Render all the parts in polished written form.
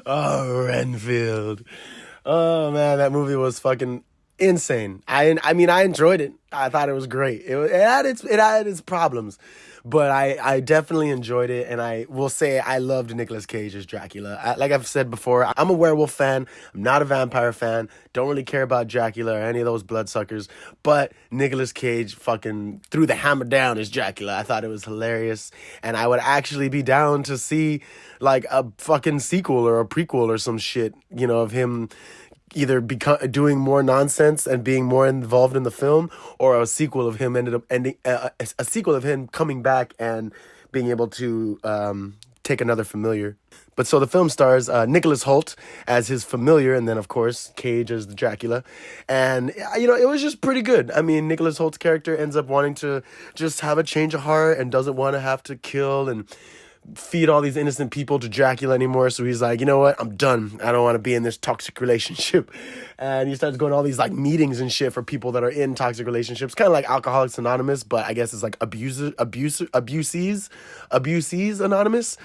Oh, Renfield. Oh man, that movie was fucking insane. I mean I enjoyed it. I thought it was great. It had its problems, but I definitely enjoyed it, and I will say I loved Nicolas Cage as Dracula. Like I've said before, I'm a werewolf fan. I'm not a vampire fan. Don't really care about Dracula or any of those bloodsuckers. But Nicolas Cage fucking threw the hammer down as Dracula. I thought it was hilarious, and I would actually be down to see like a fucking sequel or a prequel or some shit, of him either doing more nonsense and being more involved in the film, or a sequel of him ended up ending a sequel of him coming back and being able to take another familiar. But so the film stars Nicholas Hoult as his familiar, and then of course Cage as the Dracula, and it was just pretty good. I mean, Nicholas Holt's character ends up wanting to just have a change of heart and doesn't want to have to kill and feed all these innocent people to Dracula anymore. So he's like, you know what? I'm done. I don't want to be in this toxic relationship. And he starts going to all these like meetings and shit for people that are in toxic relationships, kind of like Alcoholics Anonymous, but I guess it's like abusees Anonymous.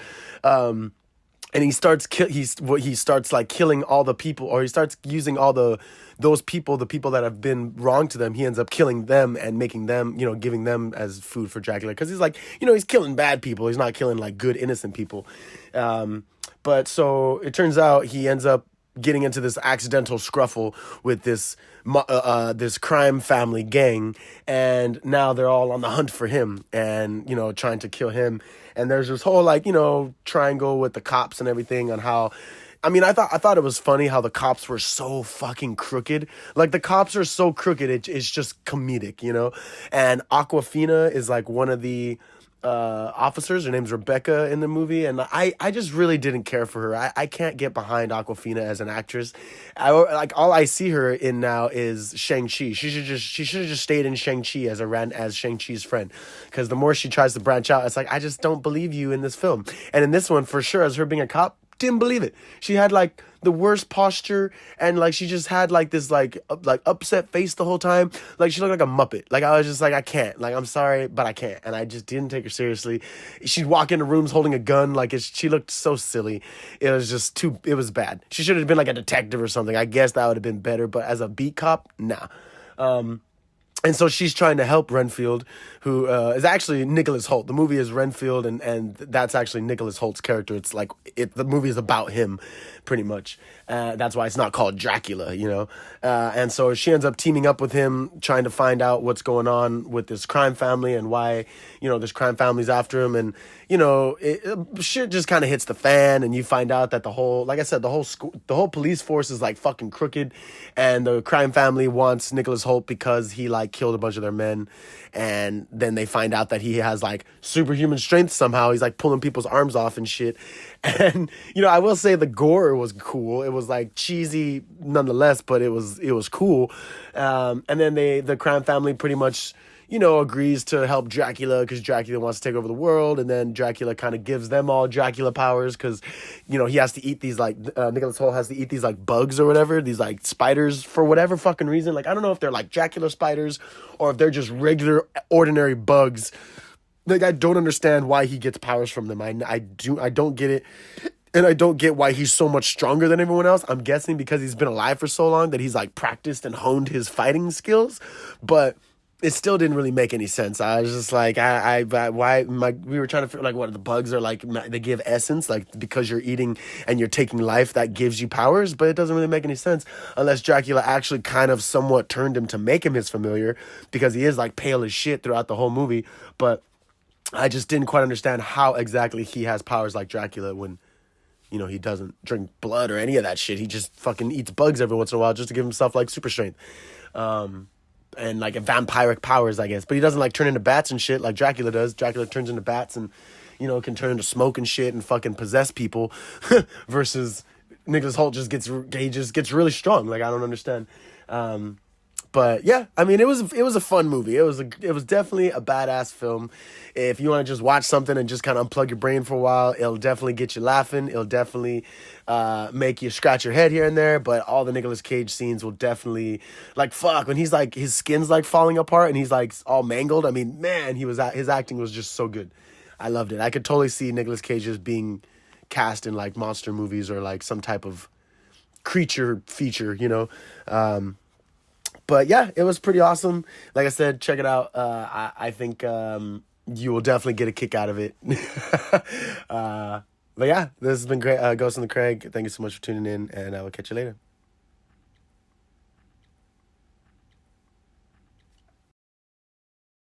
And he starts like killing all the people, or he starts using all those people, the people that have been wrong to them. He ends up killing them and making them, giving them as food for Dracula, because he's like, he's killing bad people. He's not killing like good innocent people. But so it turns out he ends up getting into this accidental scruffle with this crime family gang, and now they're all on the hunt for him and trying to kill him. And there's this whole like triangle with the cops and everything on how. I mean, I thought it was funny how the cops were so fucking crooked. Like, the cops are so crooked, it's just comedic, And Aquafina is like one of the officers. Her name's Rebecca in the movie, and I just really didn't care for her. I can't get behind Aquafina as an actress. All I see her in now is Shang-Chi. She should have just stayed in Shang-Chi as Shang-Chi's friend, because the more she tries to branch out, it's like, I just don't believe you in this film. And in this one, for sure, as her being a cop, didn't believe it. She had like the worst posture, and like she just had like this like upset face the whole time. Like, she looked like a Muppet. Like, I was just like, I can't. Like, I'm sorry, but I can't. And I just didn't take her seriously. She'd walk into rooms holding a gun. Like, she looked so silly. It was just it was bad. She should have been like a detective or something. I guess that would have been better. But as a beat cop, nah. And so she's trying to help Renfield, who is actually Nicholas Hoult. The movie is Renfield, and that's actually Nicholas Holt's character. It's like the movie is about him, pretty much. That's why it's not called Dracula, And so she ends up teaming up with him, trying to find out what's going on with this crime family and why, this crime family's after him. And, shit just kind of hits the fan, and you find out that like I said, the whole police force is like fucking crooked, and the crime family wants Nicholas Hoult because he like killed a bunch of their men. And then they find out that he has like superhuman strength somehow. He's like pulling people's arms off and shit. And I will say the gore was cool. It was like cheesy nonetheless, but it was cool. And then the crime family pretty much agrees to help Dracula because Dracula wants to take over the world. And then Dracula kind of gives them all Dracula powers because, he has to eat these like, Nicholas Hoult has to eat these like bugs or whatever, these like spiders for whatever fucking reason. Like, I don't know if they're like Dracula spiders or if they're just regular, ordinary bugs. Like, I don't understand why he gets powers from them. I don't get it. And I don't get why he's so much stronger than everyone else. I'm guessing because he's been alive for so long that he's like practiced and honed his fighting skills. But it still didn't really make any sense. I was just like, we were trying to figure like what the bugs are like. They give essence, like because you're eating and you're taking life, that gives you powers, but it doesn't really make any sense unless Dracula actually kind of somewhat turned him to make him his familiar, because he is like pale as shit throughout the whole movie. But I just didn't quite understand how exactly he has powers like Dracula when, he doesn't drink blood or any of that shit. He just fucking eats bugs every once in a while just to give himself like super strength. And like a vampiric powers, I guess. But he doesn't like turn into bats and shit like Dracula does. Dracula turns into bats and, can turn into smoke and shit and fucking possess people versus Nicholas Hoult just gets really strong. Like, I don't understand. But yeah, I mean, it was a fun movie. It was definitely a badass film. If you want to just watch something and just kind of unplug your brain for a while, it'll definitely get you laughing. It'll definitely make you scratch your head here and there. But all the Nicolas Cage scenes will definitely, like, fuck, when he's like, his skin's like falling apart and he's like all mangled. I mean, man, his acting was just so good. I loved it. I could totally see Nicolas Cage just being cast in like monster movies or like some type of creature feature, you know. But yeah, it was pretty awesome. Like I said, check it out. I think you will definitely get a kick out of it. But yeah, this has been great. Ghost in the Craig. Thank you so much for tuning in, and I will catch you later.